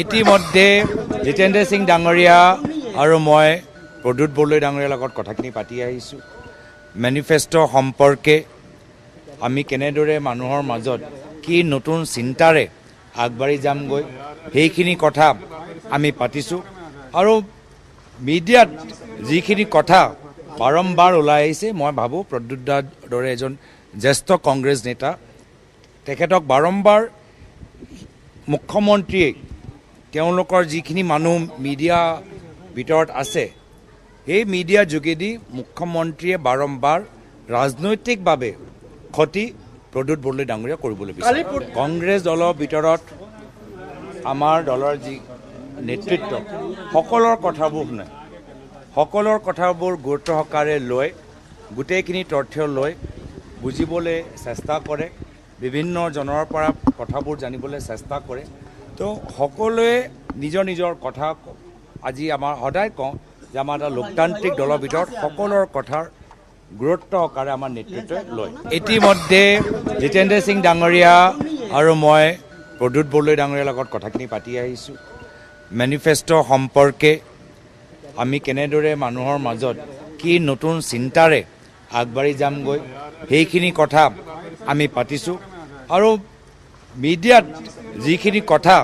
ইতিমধ্যে জিতেন্দ্ৰ সিং ডাঙৰীয়া আৰু মই প্ৰদ্যুৎ বৰদলৈ ডাঙৰীয়াৰ লগত কথাখিনি পাতি আহিছোঁ। মেনিফেষ্টো সম্পৰ্কে আমি কেনেদৰে মানুহৰ মাজত কি নতুন চিন্তাৰে আগবাঢ়ি যামগৈ সেইখিনি কথা আমি পাতিছোঁ। আৰু মিডিয়াত যিখিনি কথা বাৰম্বাৰ ওলাই আহিছে, মই ভাবোঁ প্ৰদ্যুৎ দাৰ দৰে এজন জ্যেষ্ঠ কংগ্ৰেছ নেতা, তেখেতক বাৰম্বাৰ মুখ্যমন্ত্ৰীয়ে তেওঁলোকৰ যিখিনি মানুহ মিডিয়া ভিতৰত আছে, সেই মিডিয়াৰ যোগেদি মুখ্যমন্ত্ৰীয়ে বাৰম্বাৰ ৰাজনৈতিকভাৱে ক্ষতি প্ৰদ্যুৎ বৰদলৈ ডাঙৰীয়া কৰিবলৈ বিচাৰে। কংগ্ৰেছ দলৰ ভিতৰত আমাৰ দলৰ যি নেতৃত্ব সকলৰ কথাবোৰ শুনে, সকলৰ কথাবোৰ গুৰুত্ব সহকাৰে লৈ গোটেইখিনি তথ্য লৈ বুজিবলৈ চেষ্টা কৰে, বিভিন্ন জনৰ পৰা কথাবোৰ জানিবলৈ চেষ্টা কৰে। তো সকলোৱে নিজৰ নিজৰ কথা আজি আমাৰ সদায় কওঁ যে আমাৰ এটা লোকতান্ত্ৰিক দলৰ ভিতৰত সকলৰ কথাৰ গুৰুত্ব সহকাৰে আমাৰ নেতৃত্বই লয়। ইতিমধ্যে জিতেন্দ্ৰ সিং ডাঙৰীয়া আৰু মই প্ৰদ্যুৎ বৰদলৈ ডাঙৰীয়াৰ লগত কথাখিনি পাতি আহিছোঁ। মেনিফেষ্টো সম্পৰ্কে আমি কেনেদৰে মানুহৰ মাজত কি নতুন চিন্তাৰে আগবাঢ়ি যামগৈ সেইখিনি কথা আমি পাতিছোঁ। আৰু মিডিয়াত যিখিনি কথা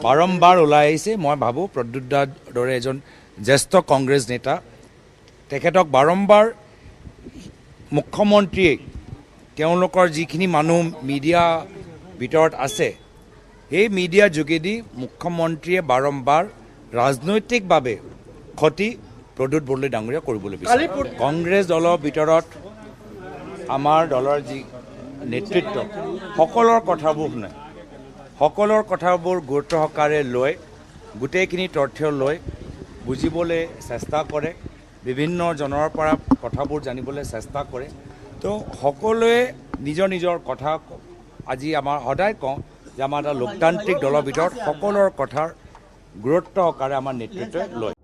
বাৰম্বাৰ ওলাই আহিছে, মই ভাবোঁ প্ৰদ্যুৎ দাৰ দৰে এজন জ্যেষ্ঠ কংগ্ৰেছ নেতা, তেখেতক বাৰম্বাৰ মুখ্যমন্ত্ৰীয়ে তেওঁলোকৰ যিখিনি মানুহ মিডিয়া ভিতৰত আছে, সেই মিডিয়াৰ যোগেদি মুখ্যমন্ত্ৰীয়ে বাৰম্বাৰ ৰাজনৈতিকভাৱে ক্ষতি প্ৰদ্যুৎ বৰদলৈ ডাঙৰীয়া কৰিবলৈ বিচাৰে। কংগ্ৰেছ দলৰ ভিতৰত আমাৰ দলৰ যি নেতৃত্ব সকলৰ কথাবোৰ শুনে, সকলৰ কথাবোৰ গুৰুত্ব সহকাৰে লৈ গোটেইখিনি তথ্য লৈ বুজিবলৈ চেষ্টা কৰে, বিভিন্ন জনৰ পৰা কথাবোৰ জানিবলৈ চেষ্টা কৰে। তো সকলোৱে নিজৰ নিজৰ কথা আজি আমাৰ সদায় কওঁ যে আমাৰ এটা লোকতান্ত্ৰিক দলৰ ভিতৰত সকলৰ কথাৰ গুৰুত্ব সহকাৰে আমাৰ নেতৃত্বই লয়।